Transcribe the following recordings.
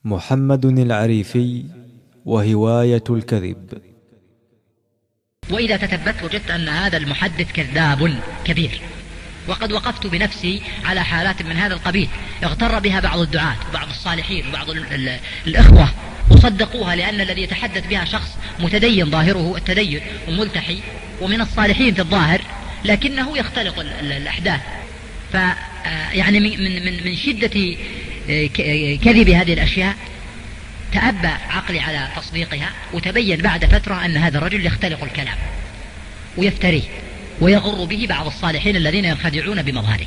محمد العريفي وهواية الكذب. وإذا تثبت وجدت أن هذا المحدث كذاب كبير، وقد وقفت بنفسي على حالات من هذا القبيل اغتر بها بعض الدعاة وبعض الصالحين وبعض الإخوة وصدقوها، لأن الذي يتحدث بها شخص متدين ظاهره التدين وملتحي ومن الصالحين في الظاهر، لكنه يختلق الأحداث. يعني من شدة كذب هذه الأشياء تأبى عقلي على تصديقها، وتبين بعد فترة أن هذا الرجل يختلق الكلام ويفتريه ويغر به بعض الصالحين الذين ينخدعون بمظهره،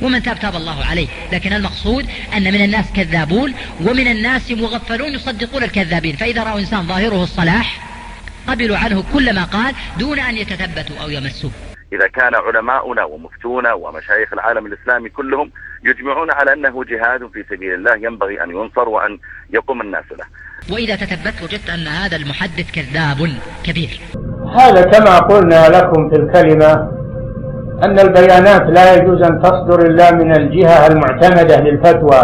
ومن تاب تاب الله عليه. لكن المقصود أن من الناس كذابون ومن الناس مغفلون يصدقون الكذابين، فإذا رأوا إنسان ظاهره الصلاح قبلوا عنه كل ما قال دون أن يتثبتوا أو يمسوه. إذا كان علماؤنا ومفتونا ومشايخ العالم الإسلامي كلهم يجمعون على أنه جهاد في سبيل الله ينبغي أن ينصر وأن يقوم الناس له. وإذا تثبت وجدت أن هذا المحدث كذاب كبير. هذا كما قلنا لكم في الكلمة أن البيانات لا يجوز أن تصدر إلا من الجهة المعتمدة للفتوى.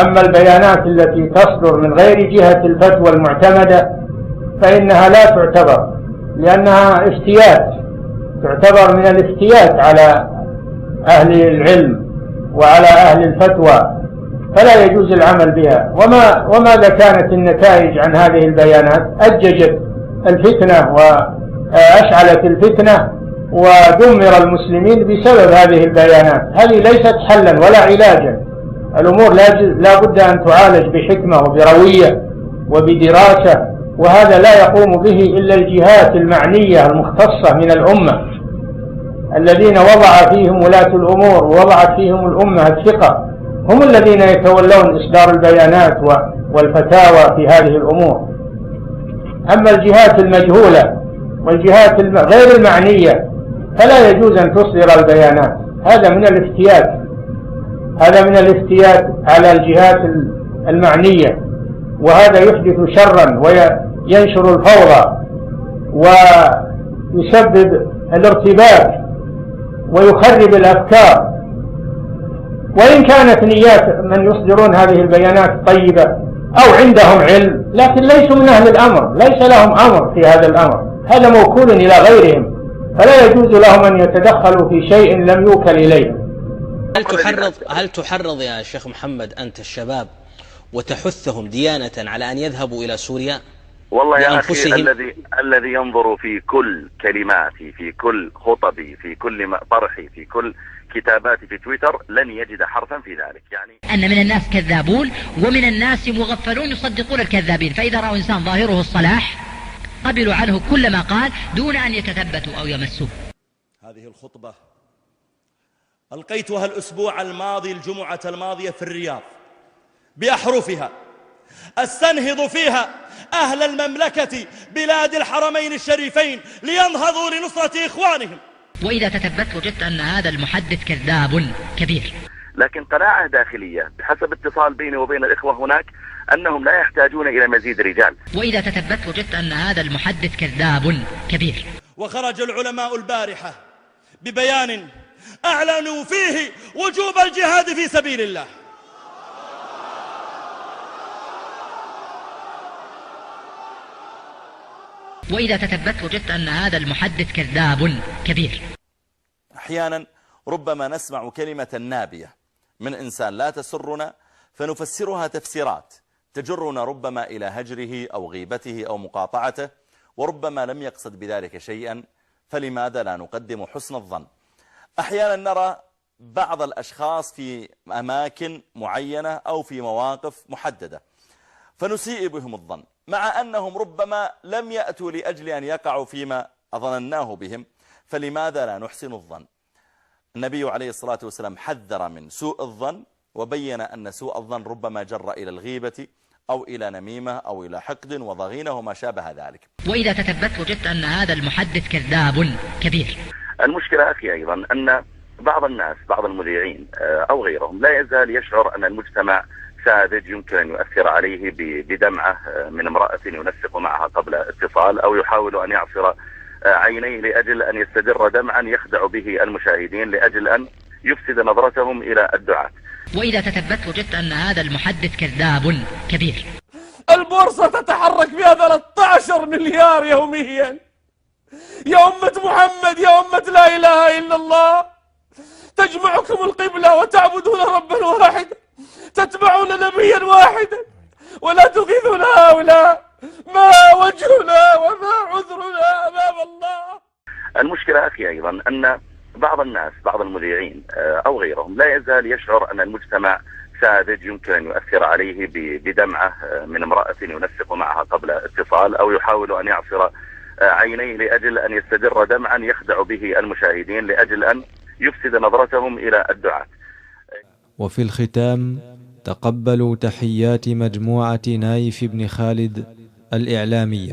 أما البيانات التي تصدر من غير جهة الفتوى المعتمدة فإنها لا تعتبر، لأنها افتيات، تعتبر من الافتيات على أهل العلم وعلى أهل الفتوى، فلا يجوز العمل بها. وماذا كانت النتائج عن هذه البيانات؟ أججت الفتنة وأشعلت الفتنة ودمر المسلمين بسبب هذه البيانات. هذه ليست حلا ولا علاجا. الأمور لا بد أن تعالج بحكمة وبروية وبدراسة، وهذا لا يقوم به إلا الجهات المعنية المختصة من الأمة، الذين وضع فيهم ولاة الأمور ووضعت فيهم الأمة الثقة، هم الذين يتولون إصدار البيانات والفتاوى في هذه الأمور. أما الجهات المجهولة والجهات غير المعنية فلا يجوز أن تصدر البيانات. هذا من الافتيات على الجهات المعنية، وهذا يحدث شرا وينشر الفوضى ويسبب الارتباك ويخرب الأفكار. وإن كانت نيات من يصدرون هذه البيانات طيبة أو عندهم علم، لكن ليسوا من أهل الأمر، ليس لهم أمر في هذا الأمر، هذا موكول إلى غيرهم، فلا يجوز لهم أن يتدخلوا في شيء لم يوكل إليهم. هل تحرض يا شيخ محمد أنت الشباب وتحثهم ديانة على أن يذهبوا إلى سوريا؟ والله يا أخي الذي ينظر في كل كلماتي، في كل خطبي، في كل طرحي، في كل كتاباتي في تويتر لن يجد حرفا في ذلك. يعني أن من الناس كذابون ومن الناس مغفلون يصدقون الكذابين، فإذا رأوا إنسان ظاهره الصلاح قبلوا عنه كل ما قال دون أن يتثبتوا أو يمسوه. هذه الخطبة ألقيتها الأسبوع الماضي الجمعة الماضية في الرياض بأحرفها، أستنهض فيها أهل المملكة بلاد الحرمين الشريفين لينهضوا لنصرة إخوانهم. وإذا تثبت وجدت أن هذا المحدث كذاب كبير. لكن قناعة داخلية بحسب اتصال بيني وبين الإخوة هناك أنهم لا يحتاجون إلى مزيد رجال. وإذا تثبت وجدت أن هذا المحدث كذاب كبير. وخرج العلماء البارحة ببيان أعلنوا فيه وجوب الجهاد في سبيل الله. وإذا تثبت وجدت أن هذا المحدث كذاب كبير. أحيانا ربما نسمع كلمة نابية من إنسان لا تسرنا فنفسرها تفسيرات تجرنا ربما إلى هجره أو غيبته أو مقاطعته، وربما لم يقصد بذلك شيئا، فلماذا لا نقدم حسن الظن؟ أحيانا نرى بعض الأشخاص في أماكن معينة أو في مواقف محددة فنسيء بهم الظن، مع أنهم ربما لم يأتوا لأجل أن يقعوا فيما أظنناه بهم، فلماذا لا نحسن الظن؟ النبي عليه الصلاة والسلام حذر من سوء الظن، وبين أن سوء الظن ربما جر إلى الغيبة أو إلى نميمة أو إلى حقد وضغينة وما شابه ذلك. وإذا تثبت وجدت أن هذا المحدث كذاب كبير. المشكلة أخي أيضا أن بعض الناس، بعض المذيعين أو غيرهم، لا يزال يشعر أن المجتمع ساذج يمكن أن يؤثر عليه بدمعة من امرأة ينسق معها قبل اتصال، أو يحاول أن يعصر عينيه لأجل أن يستدر دمعا يخدع به المشاهدين لأجل أن يفسد نظرتهم إلى الدعاة. وإذا تثبت وجدت أن هذا المحدث كذاب كبير. البورصة تتحرك بها 13 مليار يوميا. يا أمة محمد، يا أمة لا إله إلا الله، تجمعكم القبلة وتعبدون ربا واحدا، تتبعون نبيا واحدا، ولا تغيثون هؤلاء. ما وجهنا وما عذرنا أمام الله؟ المشكلة أخي أيضا أن بعض الناس، بعض المذيعين أو غيرهم، لا يزال يشعر أن المجتمع ساذج يمكن أن يؤثر عليه بدمعة من امرأة ينسق معها قبل اتصال، أو يحاول أن يعصر عينيه لأجل أن يستدر دمعا يخدع به المشاهدين لأجل أن يفسد نظرتهم إلى الدعاة. وفي الختام تقبلوا تحيات مجموعة نايف بن خالد الإعلامية.